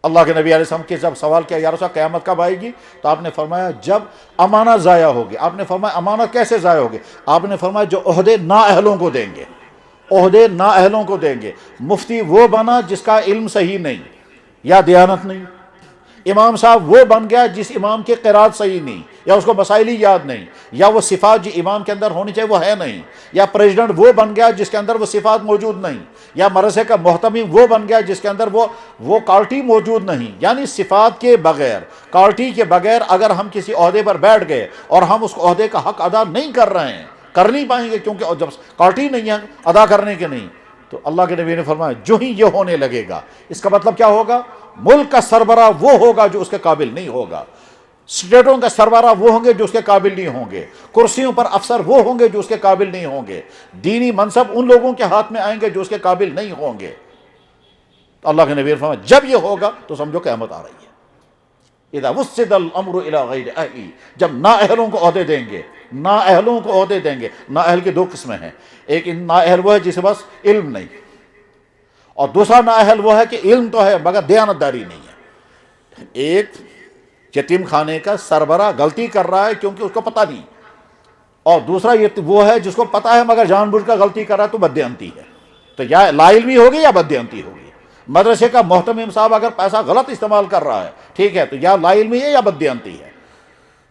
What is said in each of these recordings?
اللہ کے نبی علیہ السلام کے جب سوال کیا یا رسول قیامت کب آئے گی، تو آپ نے فرمایا جب امانت ضائع ہوگی۔ آپ نے فرمایا امانت کیسے ضائع ہوگی؟ آپ نے فرمایا جو عہدے نااہلوں کو دیں گے، عہدے نااہلوں کو دیں گے۔ مفتی وہ بنا جس کا علم صحیح نہیں یا دیانت نہیں، امام صاحب وہ بن گیا جس امام کی قرات صحیح نہیں یا اس کو مسائل ہی یاد نہیں، یا وہ صفات جو امام کے اندر ہونی چاہیے وہ ہے نہیں، یا پریزیڈنٹ وہ بن گیا جس کے اندر وہ صفات موجود نہیں، یا مدرسے کا محتمم وہ بن گیا جس کے اندر وہ کوالٹی موجود نہیں۔ یعنی صفات کے بغیر، کوالٹی کے بغیر اگر ہم کسی عہدے پر بیٹھ گئے اور ہم اس عہدے کا حق ادا نہیں کر رہے ہیں، کر نہیں پائیں گے، کیونکہ جب کوالٹی نہیں ہے ادا کرنے کے نہیں، تو اللہ کے نبی نے فرمایا جو ہی یہ ہونے لگے گا، اس کا مطلب کیا ہوگا؟ ملک کا سربراہ وہ ہوگا جو اس کے قابل نہیں ہوگا، اسٹیٹوں کا سربراہ وہ ہوں گے جو اس کے قابل نہیں ہوں گے، کرسیوں پر افسر وہ ہوں گے جو اس کے قابل نہیں ہوں گے، دینی منصب ان لوگوں کے ہاتھ میں آئیں گے جو اس کے قابل نہیں ہوں گے۔ تو اللہ کے نبی نے فرمایا جب یہ ہوگا تو سمجھو قیامت آ رہی ہے۔ اذا وسد الامر الى غیر اہلہ، جب نااہلوں کو عہدے دیں گے، نااہلوں کو عہدے دیں گے۔ نااہل کی دو قسمیں ہیں، ایک نااہل وہ ہے جسے بس علم نہیں، اور دوسرا نااہل وہ ہے کہ علم تو ہے مگر دیانتداری نہیں ہے۔ ایک یتیم خانے کا سربراہ غلطی کر رہا ہے کیونکہ اس کو پتہ نہیں، اور دوسرا وہ ہے جس کو پتہ ہے مگر جان بوجھ کر غلطی کر رہا ہے، تو بددیانتی ہے۔ تو یا لا علمی ہوگی یا بددیانتی ہوگی۔ مدرسے کا محتمم صاحب اگر پیسہ غلط استعمال کر رہا ہے، ٹھیک ہے، تو یا لا علمی ہے یا بددیانتی ہے۔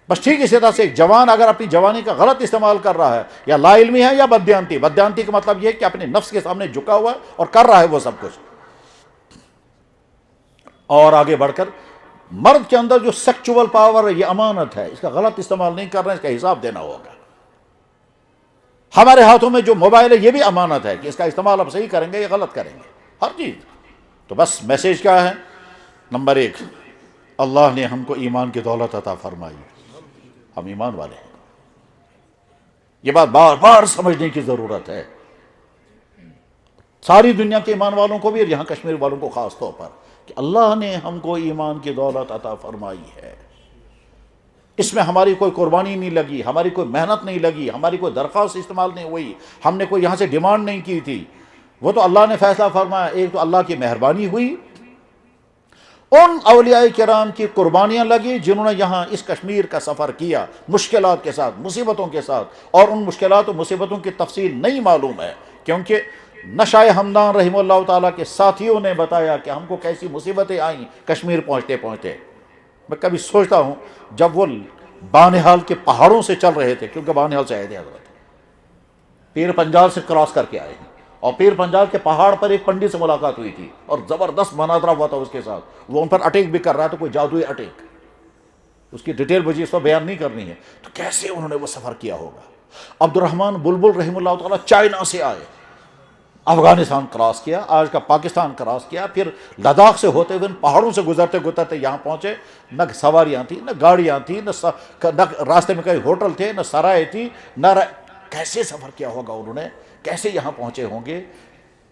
بس ٹھیک اسی طرح سے ایک جوان اگر اپنی جوانی کا غلط استعمال کر رہا ہے، یا لا علمی ہے یا بددیانتی۔ بددیانتی کا مطلب یہ ہے کہ اپنے نفس کے سامنے جھکا ہوا ہے اور کر رہا ہے وہ سب کچھ۔ اور آگے بڑھ کر مرد کے اندر جو سیکچول پاور ہے یہ امانت ہے، اس کا غلط استعمال نہیں کر رہے ہیں، اس کا حساب دینا ہوگا۔ ہمارے ہاتھوں میں جو موبائل ہے یہ بھی امانت ہے کہ اس کا استعمال اب صحیح کریں گے یا غلط کریں گے، ہر چیز۔ تو بس میسیج کیا ہے؟ نمبر ایک، اللہ نے ہم کو ایمان کی دولت عطا فرمائی، ہم ایمان والے ہیں۔ یہ بات بار بار سمجھنے کی ضرورت ہے، ساری دنیا کے ایمان والوں کو بھی اور یہاں کشمیر والوں کو خاص طور پر، کہ اللہ نے ہم کو ایمان کی دولت عطا فرمائی ہے۔ اس میں ہماری کوئی قربانی نہیں لگی، ہماری کوئی محنت نہیں لگی، ہماری کوئی درخواست استعمال نہیں ہوئی، ہم نے کوئی یہاں سے ڈیمانڈ نہیں کی تھی، وہ تو اللہ نے فیصلہ فرمایا۔ ایک تو اللہ کی مہربانی ہوئی، ان اولیاء کرام کی قربانیاں لگی جنہوں نے یہاں اس کشمیر کا سفر کیا مشکلات کے ساتھ، مصیبتوں کے ساتھ، اور ان مشکلات و مصیبتوں کی تفصیل نہیں معلوم ہے، کیونکہ نشائے ہمدان رحمہ اللہ تعالیٰ کے ساتھیوں نے بتایا کہ ہم کو کیسی مصیبتیں آئیں کشمیر پہنچتے پہنچتے۔ میں کبھی سوچتا ہوں جب وہ بانہال کے پہاڑوں سے چل رہے تھے، کیونکہ بانہال سے آئے تھے حضرت، پیر پنجال سے کراس کر کے آئے ہیں، اور پیر پنجال کے پہاڑ پر ایک پنڈت سے ملاقات ہوئی تھی اور زبردست مناظرہ ہوا تھا اس کے ساتھ، وہ ان پر اٹیک بھی کر رہا تھا، کوئی جادوئی اٹیک، اس کی ڈیٹیل مجھے اس پر بیان نہیں کرنی ہے۔ تو کیسے انہوں نے وہ سفر کیا ہوگا۔ عبد الرحمن بلبل رحمہ اللہ تعالیٰ چائنا سے آئے، افغانستان کراس کیا، آج کا پاکستان کراس کیا، پھر لداخ سے ہوتے ہوئے ان پہاڑوں سے گزرتے گزرتے یہاں پہنچے۔ نہ سواریاں تھیں، نہ گاڑیاں تھیں، نہ راستے میں کئی ہوٹل تھے، نہ سرائے تھی، نہ کیسے سفر کیا ہوگا انہوں نے، کیسے یہاں پہنچے ہوں گے۔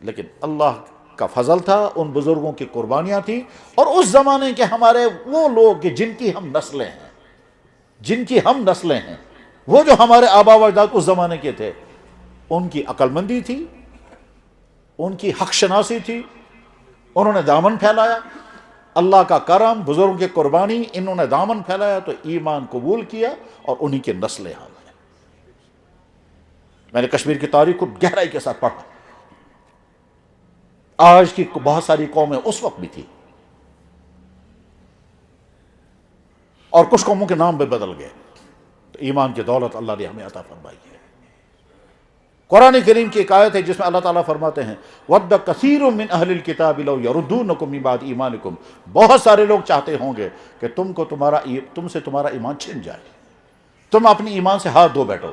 لیکن اللہ کا فضل تھا، ان بزرگوں کی قربانیاں تھیں، اور اس زمانے کے ہمارے وہ لوگ جن کی ہم نسلیں ہیں، جن کی ہم نسلیں ہیں، وہ جو ہمارے آبا و اجداد اس زمانے کے تھے، ان کی عقل مندی تھی، ان کی حق شناسی تھی، انہوں نے دامن پھیلایا۔ اللہ کا کرم، بزرگوں کی قربانی، انہوں نے دامن پھیلایا تو ایمان قبول کیا، اور انہی کے نسلیں ہم ہیں۔ میں نے کشمیر کی تاریخ کو گہرائی کے ساتھ پڑھا، آج کی بہت ساری قومیں اس وقت بھی تھی، اور کچھ قوموں کے نام بھی بدل گئے۔ تو ایمان کی دولت اللہ نے ہمیں عطا فرمائی ہے۔ قرآن کریم کی ایک آیت ہے جس میں اللہ تعالیٰ فرماتے ہیں وَدَّ كَثِيرٌ مِّنْ أَهْلِ الْكِتَابِ لَوْ يَرُدُّونَكُم مِّن بَعْدِ إِيمَانِكُم، بہت سارے لوگ چاہتے ہوں گے کہ تم سے تمہارا ایمان چھن جائے، تم اپنی ایمان سے ہاتھ دھو بیٹھو،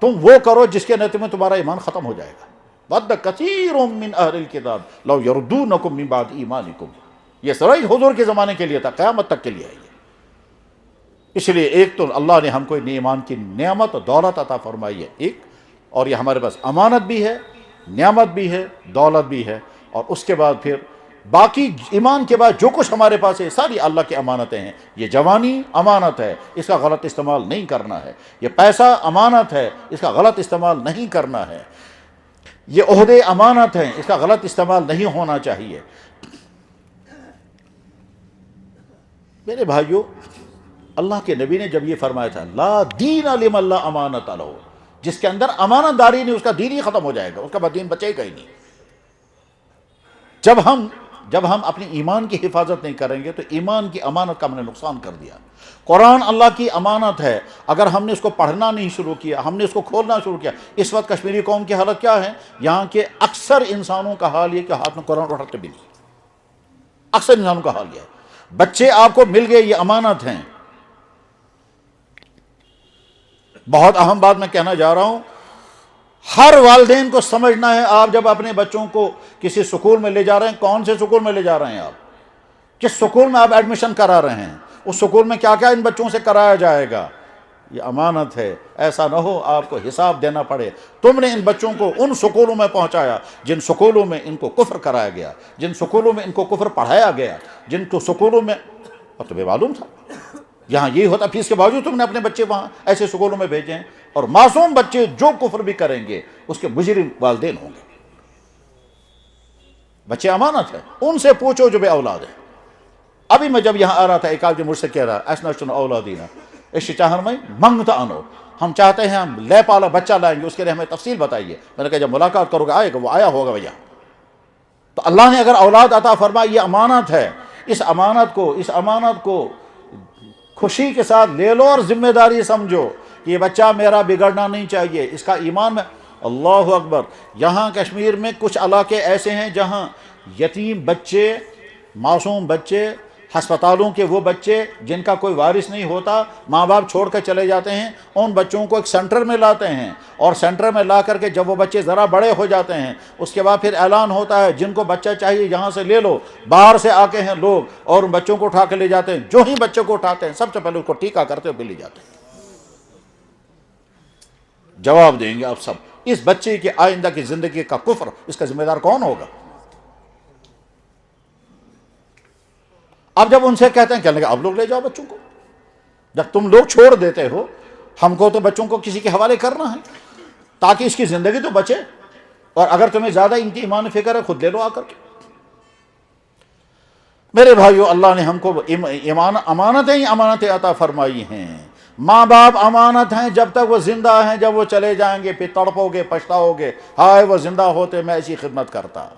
تم وہ کرو جس کے نتیجے میں تمہارا ایمان ختم ہو جائے گا۔ وَدَّ كَثِيرٌ مِّنْ أَهْلِ الْكِتَابِ لَوْ يَرُدُّونَكُم مِّن بَعْدِ إِيمَانِكُم، یہ سرائی حضور کے زمانے کے لیے تھا، قیامت تک کے لیے ہے یہ۔ اس لیے ایک تو اللہ نے ہم کو ایمان کی نعمت اور دولت عطا فرمائی ہے، ایک، اور یہ ہمارے پاس امانت بھی ہے، نعمت بھی ہے، دولت بھی ہے، اور اس کے بعد پھر باقی ایمان کے بعد جو کچھ ہمارے پاس ہے ساری اللہ کی امانتیں ہیں۔ یہ جوانی امانت ہے، اس کا غلط استعمال نہیں کرنا ہے۔ یہ پیسہ امانت ہے، اس کا غلط استعمال نہیں کرنا ہے۔ یہ عہدے امانت ہیں، اس کا غلط استعمال نہیں ہونا چاہیے۔ میرے بھائیوں، اللہ کے نبی نے جب یہ فرمایا تھا لا دین لمن لا امانت لہ، جس کے اندر امانت داری نہیں، اس کا دین ہی ختم ہو جائے گا، اس کا دین بچے گا ہی نہیں۔ جب ہم اپنی ایمان کی حفاظت نہیں کریں گے تو ایمان کی امانت کا ہم نے نقصان کر دیا۔ قرآن اللہ کی امانت ہے، اگر ہم نے اس کو پڑھنا نہیں شروع کیا، ہم نے اس کو کھولنا شروع کیا۔ اس وقت کشمیری قوم کی حالت کیا ہے؟ یہاں کے اکثر انسانوں کا حال یہ کہ ہاتھ میں قرآن اٹھاتے بھی نہیں، اکثر انسانوں کا حال یہ ہے۔ بچے آپ کو مل گئے، یہ امانت ہیں۔ بہت اہم بات میں کہنا جا رہا ہوں، ہر والدین کو سمجھنا ہے، آپ جب اپنے بچوں کو کسی سکول میں لے جا رہے ہیں، کون سے سکول میں لے جا رہے ہیں، آپ کس سکول میں آپ ایڈمیشن کرا رہے ہیں، اس سکول میں کیا کیا ان بچوں سے کرایا جائے گا، یہ امانت ہے۔ ایسا نہ ہو آپ کو حساب دینا پڑے، تم نے ان بچوں کو ان سکولوں میں پہنچایا جن سکولوں میں ان کو کفر کرایا گیا، جن سکولوں میں ان کو کفر پڑھایا گیا، جن کو سکولوں میں، اور تمہیں معلوم تھا یہاں یہی ہوتا، پھر اس کے باوجود تم نے اپنے بچے وہاں ایسے سکولوں میں بھیجے ہیں، اور معصوم بچے جو کفر بھی کریں گے اس کے مجرم والدین ہوں گے۔ بچے امانت ہے، ان سے پوچھو جو بے اولاد ہے۔ ابھی میں جب یہاں آ رہا تھا، ایک آدمی مجھ سے کہہ رہا ایسنا اولادینا اس چاہر میں منگتا انو، ہم چاہتے ہیں ہم لے پالا بچہ لائیں گے، اس کے لیے ہمیں تفصیل بتائیے۔ میں نے کہا جب ملاقات کرو گے آئے گا، وہ آیا ہوگا بھیا۔ تو اللہ نے اگر اولاد عطا فرمائی، یہ امانت ہے، اس امانت کو خوشی کے ساتھ لے لو اور ذمہ داری سمجھو کہ یہ بچہ میرا بگڑنا نہیں چاہیے، اس کا ایمان میں۔ اللہ اکبر، یہاں کشمیر میں کچھ علاقے ایسے ہیں جہاں یتیم بچے، معصوم بچے، ہسپتالوں کے وہ بچے جن کا کوئی وارث نہیں ہوتا، ماں باپ چھوڑ کر چلے جاتے ہیں، ان بچوں کو ایک سینٹر میں لاتے ہیں، اور سینٹر میں لا کر کے جب وہ بچے ذرا بڑے ہو جاتے ہیں، اس کے بعد پھر اعلان ہوتا ہے جن کو بچہ چاہیے یہاں سے لے لو۔ باہر سے آ کے ہیں لوگ اور ان بچوں کو اٹھا کے لے جاتے ہیں، جو ہی بچوں کو اٹھاتے ہیں سب سے پہلے اس کو ٹیکا کرتے ہوئے لے جاتے ہیں۔ جواب دیں گے آپ سب، اس بچے کے آئندہ کی زندگی کا کفر، اس کا ذمہ دار کون ہوگا؟ اب جب ان سے کہتے ہیں، کہنے لگے اب لوگ لے جاؤ بچوں کو، جب تم لوگ چھوڑ دیتے ہو، ہم کو تو بچوں کو کسی کے حوالے کرنا ہے تاکہ اس کی زندگی تو بچے، اور اگر تمہیں زیادہ ان کی ایمان فکر ہے خود لے لو آ کر کے۔ میرے بھائیو، اللہ نے ہم کو امانتیں عطا فرمائی ہیں۔ ماں باپ امانت ہیں جب تک وہ زندہ ہیں، جب وہ چلے جائیں گے پھر تڑپو گے، پچھتاؤ گے، ہائے وہ زندہ ہوتے میں ایسی خدمت کرتا۔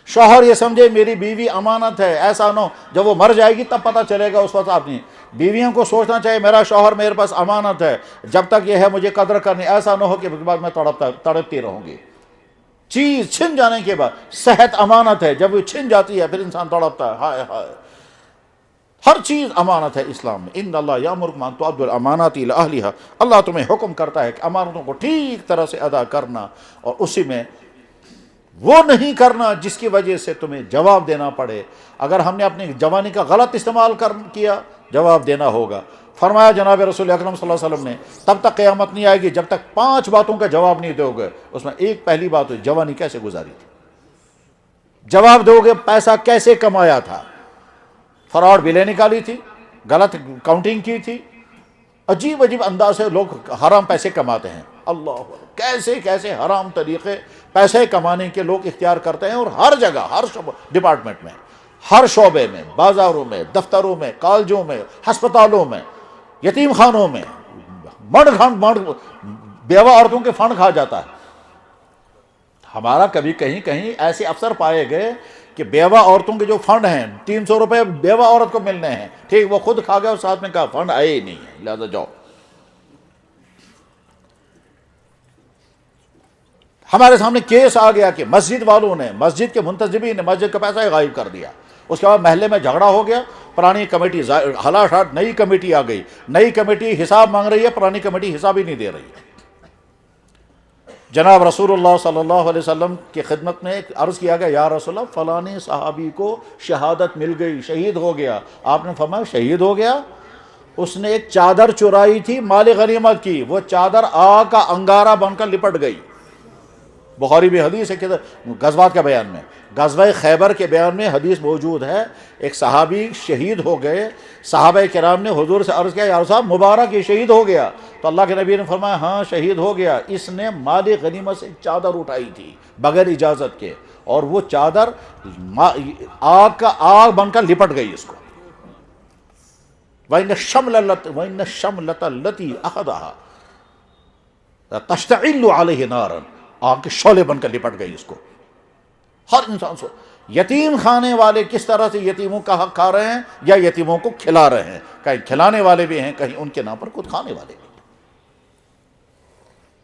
شوہر یہ سمجھے میری بیوی امانت ہے، ایسا نہ ہو جب وہ مر جائے گی تب پتہ چلے گا، اس وقت آپ نہیں۔ بیویوں کو سوچنا چاہیے میرا شوہر میرے پاس امانت ہے، جب تک یہ ہے مجھے قدر کرنی، ایسا نہ ہو کہ اس کے بعد میں تڑپتی رہوں گی۔ چیز چھن جانے کے بعد، صحت امانت ہے، جب وہ چھن جاتی ہے پھر انسان تڑپتا ہے، ہائے ہائے۔ ہر چیز امانت ہے اسلام میں۔ ان اللہ یامرکم ان تؤدوا الامانات الی اہلھا، اللہ تمہیں حکم کرتا ہے کہ امانتوں کو ٹھیک طرح سے ادا کرنا، اور اسی میں وہ نہیں کرنا جس کی وجہ سے تمہیں جواب دینا پڑے۔ اگر ہم نے اپنی جوانی کا غلط استعمال کیا، جواب دینا ہوگا۔ فرمایا جناب رسول اکرم صلی اللہ علیہ وسلم نے تب تک قیامت نہیں آئے گی جب تک 5 باتوں کا جواب نہیں دو گے۔ اس میں ایک پہلی بات ہوئی، جوانی کیسے گزاری تھی، جواب دو گے پیسہ کیسے کمایا تھا، فراڈ بلیں نکالی تھی، غلط کاؤنٹنگ کی تھی، عجیب عجیب انداز سے لوگ حرام پیسے کماتے ہیں۔ اللہ کیسے کیسے حرام طریقے پیسے کمانے کے لوگ اختیار کرتے ہیں، اور ہر جگہ، ہر ڈپارٹمنٹ میں، ہر شعبے میں، بازاروں میں، دفتروں میں، کالجوں میں، ہسپتالوں میں، یتیم خانوں میں، بیوہ عورتوں کے فنڈ کھا جاتا ہے۔ ہمارا کبھی کہیں کہیں ایسے افسر پائے گئے کہ بیوہ عورتوں کے جو فنڈ ہیں 300 روپے بیوہ عورت کو ملنے ہیں، ٹھیک وہ خود کھا گیا اور ساتھ میں کہا فنڈ آئے ہی نہیں ہے، لہذا جاؤ۔ ہمارے سامنے کیس آ گیا کہ مسجد والوں نے، مسجد کے منتظمین نے مسجد کا پیسہ غائب کر دیا، اس کے بعد محلے میں جھگڑا ہو گیا، پرانی کمیٹی ہلاش، نئی کمیٹی آ گئی، نئی کمیٹی حساب مانگ رہی ہے، پرانی کمیٹی حساب ہی نہیں دے رہی ہے۔ جناب رسول اللہ صلی اللہ علیہ وسلم کی خدمت میں عرض کیا گیا، یا رسول اللہ فلانی صحابی کو شہادت مل گئی، شہید ہو گیا۔ آپ نے فرمایا شہید ہو گیا؟ اس نے ایک چادر چرائی تھی مال غنیمت کی، وہ چادر آگ کا انگارہ بن کر لپٹ گئی۔ بخاری میں حدیث ہے کہ غزوات کے بیان میں، غزوہ خیبر کے بیان میں حدیث موجود ہے، ایک صحابی شہید ہو گئے، صحابہ کرام نے حضور سے عرض کیا، یا رسول اللہ مبارک یہ شہید ہو گیا، تو اللہ کے نبی نے فرمایا ہاں شہید ہو گیا، اس نے مال غنیمت سے چادر اٹھائی تھی بغیر اجازت کے، اور وہ چادر آگ بن کر لپٹ گئی اس کو۔ وَإِنَّ الشَّمْلَةَ الَّتِي أَخَذَهَا تَشْتَعِلُّ عَلَيْهِ نَارًا، آگ کے شعلے بن کر لپٹ گئی اس کو. ہر انسان سے یتیم کھانے والے کس طرح سے یتیموں کا حق کھا رہے ہیں یا یتیموں کو کھلا رہے ہیں، کہیں کھلانے والے بھی ہیں، کہیں ان کے نام پر خود کھانے والے بھی.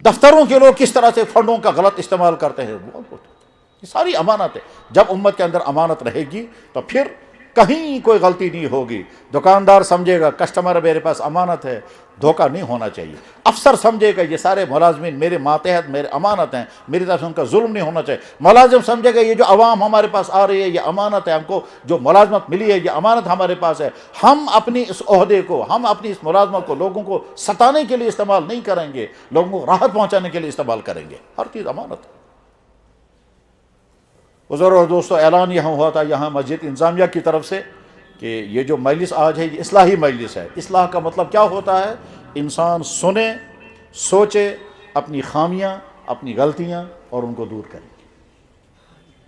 دفتروں کے لوگ کس طرح سے فنڈوں کا غلط استعمال کرتے ہیں، یہ ساری امانت ہے. جب امت کے اندر امانت رہے گی تو پھر کہیں کوئی غلطی نہیں ہوگی. دکاندار سمجھے گا کسٹمر میرے پاس امانت ہے، دھوکہ نہیں ہونا چاہیے. افسر سمجھے گا یہ سارے ملازمین میرے ماتحت میرے امانت ہیں، میری طرف سے ان کا ظلم نہیں ہونا چاہیے. ملازم سمجھے گا یہ جو عوام ہمارے پاس آ رہی ہے یہ امانت ہے، ہم کو جو ملازمت ملی ہے یہ امانت ہمارے پاس ہے. ہم اپنی اس عہدے کو، ہم اپنی اس ملازمت کو لوگوں کو ستانے کے لیے استعمال نہیں کریں گے، لوگوں کو راحت پہنچانے کے لیے استعمال کریں گے. ہر چیز امانت ہے. بزرگوں اور دوستو، اعلان یہاں ہوا تھا یہاں مسجد انتظامیہ کی طرف سے کہ یہ جو مجلس آج ہے یہ اصلاحی مجلس ہے. اصلاح کا مطلب کیا ہوتا ہے؟ انسان سنے، سوچے، اپنی خامیاں، اپنی غلطیاں اور ان کو دور کرے.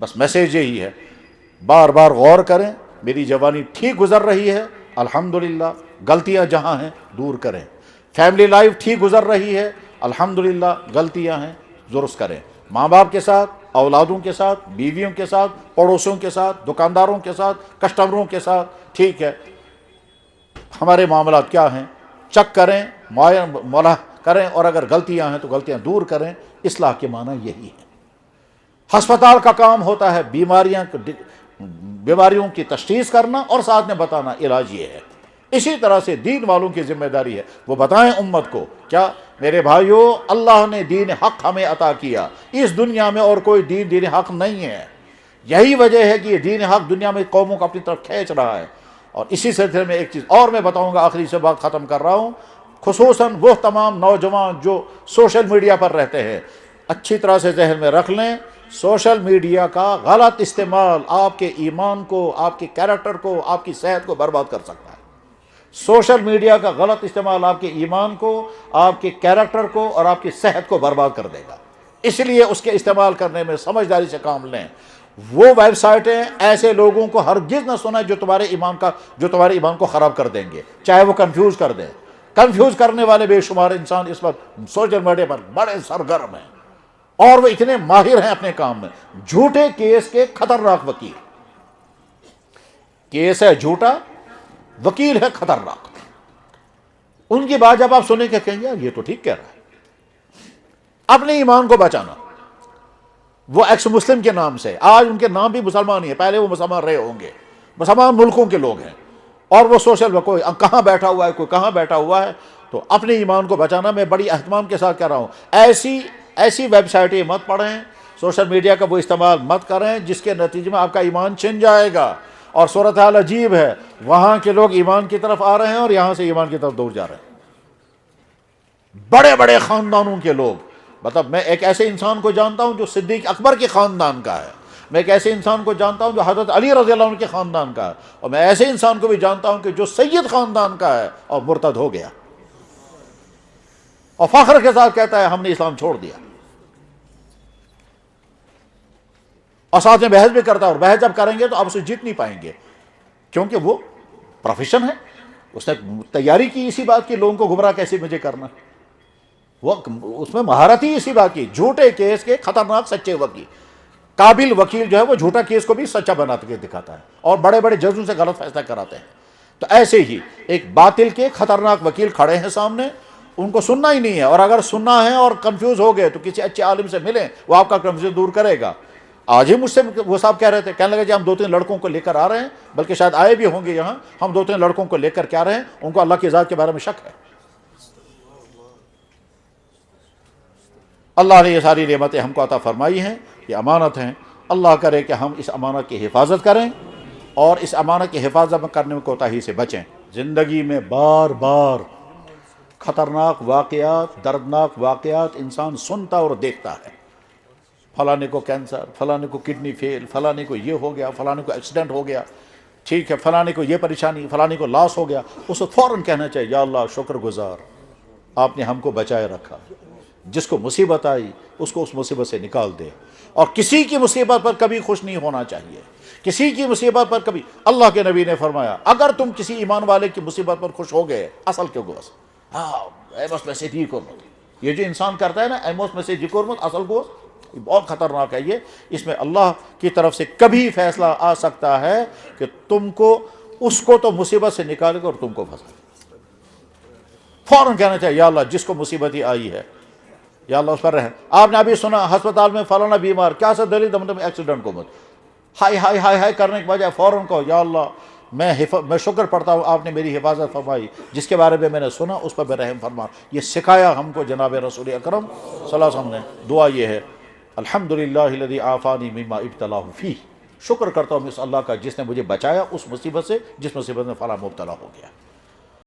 بس میسیج یہی ہے. بار بار غور کریں، میری جوانی ٹھیک گزر رہی ہے الحمدللہ، غلطیاں جہاں ہیں دور کریں. فیملی لائف ٹھیک گزر رہی ہے الحمدللہ، غلطیاں ہیں درست کریں. ماں باپ کے ساتھ، اولادوں کے ساتھ، بیویوں کے ساتھ، پڑوسیوں کے ساتھ، دکانداروں کے ساتھ، کسٹمروں کے ساتھ، ٹھیک ہے ہمارے معاملات کیا ہیں چیک کریں، مولا کریں، اور اگر غلطیاں ہیں تو غلطیاں دور کریں. اصلاح کے معنی یہی ہے. ہسپتال کا کام ہوتا ہے بیماریوں کی تشخیص کرنا اور ساتھ میں بتانا علاج یہ ہے. اسی طرح سے دین والوں کی ذمہ داری ہے وہ بتائیں امت کو. کیا میرے بھائیوں، اللہ نے دین حق ہمیں عطا کیا، اس دنیا میں اور کوئی دین حق نہیں ہے. یہی وجہ ہے کہ یہ دین حق دنیا میں قوموں کو اپنی طرف کھینچ رہا ہے. اور اسی سلسلے میں ایک چیز اور میں بتاؤں گا، آخری سے بات ختم کر رہا ہوں. خصوصاً وہ تمام نوجوان جو سوشل میڈیا پر رہتے ہیں، اچھی طرح سے ذہن میں رکھ لیں، سوشل میڈیا کا غلط استعمال آپ کے ایمان کو، آپ کے کیریکٹر کو، آپ کی صحت کو برباد کر سکتا ہے. سوشل میڈیا کا غلط استعمال آپ کے ایمان کو، آپ کے کیریکٹر کو اور آپ کی صحت کو برباد کر دے گا. اس لیے اس کے استعمال کرنے میں سمجھداری سے کام لیں. وہ ویب سائٹیں ایسے لوگوں کو ہرگز نہ سنیں جو تمہارے ایمان کو خراب کر دیں گے، چاہے وہ کنفیوز کر دیں. کنفیوز کرنے والے بے شمار انسان اس وقت سوشل میڈیا پر بڑے سرگرم ہیں اور وہ اتنے ماہر ہیں اپنے کام میں. جھوٹے کیس کے خطرناک وکیل، کیس ہے جھوٹا، وکیل ہے خطرناک. ان کی بات جب آپ سنیں کہ کہیں یار یہ تو ٹھیک کہہ رہا ہے. اپنے ایمان کو بچانا. وہ ایکس مسلم کے نام سے، آج ان کے نام بھی مسلمان ہی ہیں، پہلے وہ مسلمان رہے ہوں گے، مسلمان ملکوں کے لوگ ہیں، اور وہ سوشل کوئی کہاں بیٹھا ہوا ہے، کوئی کہاں بیٹھا ہوا ہے. تو اپنے ایمان کو بچانا میں بڑی اہتمام کے ساتھ کہہ رہا ہوں. ایسی ویب سائٹیں مت پڑھیں، سوشل میڈیا کا وہ استعمال مت کریں جس کے نتیجے میں آپ کا ایمان چھن جائے گا. اور صورتحال عجیب ہے، وہاں کے لوگ ایمان کی طرف آ رہے ہیں اور یہاں سے ایمان کی طرف دور جا رہے ہیں. بڑے بڑے خاندانوں کے لوگ، مطلب میں ایک ایسے انسان کو جانتا ہوں جو صدیق اکبر کے خاندان کا ہے، میں ایک ایسے انسان کو جانتا ہوں جو حضرت علی رضی اللہ عنہ کے خاندان کا ہے، اور میں ایسے انسان کو بھی جانتا ہوں کہ جو سید خاندان کا ہے اور مرتد ہو گیا اور فخر کے ساتھ کہتا ہے ہم نے اسلام چھوڑ دیا. اور ساتھ میں بحث بھی کرتا ہے، اور بحث جب کریں گے تو آپ اسے جیت نہیں پائیں گے کیونکہ وہ پروفیشن ہے، اس نے تیاری کی اسی بات کی لوگوں کو گمراہ کیسے مجھے کرنا. وہ اس میں مہارت ہی اسی بات کی، جھوٹے کیس کے خطرناک سچے وکیل. قابل وکیل جو ہے وہ جھوٹا کیس کو بھی سچا بنا کے دکھاتا ہے اور بڑے بڑے ججوں سے غلط فیصلہ کراتے ہیں. تو ایسے ہی ایک باطل کے خطرناک وکیل کھڑے ہیں سامنے، ان کو سننا ہی نہیں ہے، اور اگر سننا ہے اور کنفیوز ہو گئے تو کسی اچھے عالم سے ملیں، وہ آپ کا کنفیوژن دور کرے گا. آج ہی مجھ سے وہ صاحب کہہ رہے تھے، کہنے لگے جی ہم 2-3 لڑکوں کو لے کر آ رہے ہیں، بلکہ شاید آئے بھی ہوں گے یہاں، ہم 2-3 لڑکوں کو لے کر کے آ رہے ہیں، ان کو اللہ کی ذات کے بارے میں شک ہے. اللہ نے یہ ساری نعمتیں ہم کو عطا فرمائی ہیں، یہ امانت ہیں. اللہ کرے کہ ہم اس امانت کی حفاظت کریں اور اس امانت کی حفاظت کرنے میں کوتاہی سے بچیں. زندگی میں بار بار خطرناک واقعات، دردناک واقعات انسان سنتا اور دیکھتا ہے. فلانے کو کینسر، فلانے کو کڈنی فیل، فلانے کو یہ ہو گیا، فلانے کو ایکسیڈنٹ ہو گیا، ٹھیک ہے، فلانے کو یہ پریشانی، فلانے کو لاس ہو گیا. اس کو فوراً کہنا چاہیے یا اللہ شکر گزار آپ نے ہم کو بچائے رکھا. جس کو مصیبت آئی اس کو اس مصیبت سے نکال دے، اور کسی کی مصیبت پر کبھی خوش نہیں ہونا چاہیے، کسی کی مصیبت پر کبھی۔ اللہ کے نبی نے فرمایا اگر تم کسی ایمان والے کی مصیبت پر خوش ہو گئے، اصل کیوں گوس ایمس میں سے جی کرمت، یہ جو انسان کرتا ہے نا ایمس میں سے جی کرمت اصل گوس، یہ بہت خطرناک ہے۔ یہ اس میں اللہ کی طرف سے کبھی فیصلہ آ سکتا ہے کہ تم کو، اس کو تو مصیبت سے نکالے گا اور تم کو پھنسا دے۔ فوراً کہنا چاہیے یا اللہ جس کو مصیبت ہی آئی ہے یا اللہ اس پر رحم۔ آپ نے ابھی سنا ہسپتال میں فلانا بیمار، کیا سا دلیل دم ایکسیڈنٹ کو مت، ہائی ہائی ہائی ہائی کرنے کے بجائے فوراً کہو یا اللہ میں شکر پڑھتا ہوں آپ نے میری حفاظت فرمائی، جس کے بارے میں نے سنا اس پر میں رحم فرما۔ یہ سکھایا ہم کو جناب رسول اکرم صلی اللہ علیہ وسلم نے۔ دعا یہ ہے الحمدللہ الذی عافانی مما ابتلاہ فیہ، شکر کرتا ہوں اس اللہ کا جس نے مجھے بچایا اس مصیبت سے جس مصیبت میں فلاں مبتلا ہو گیا۔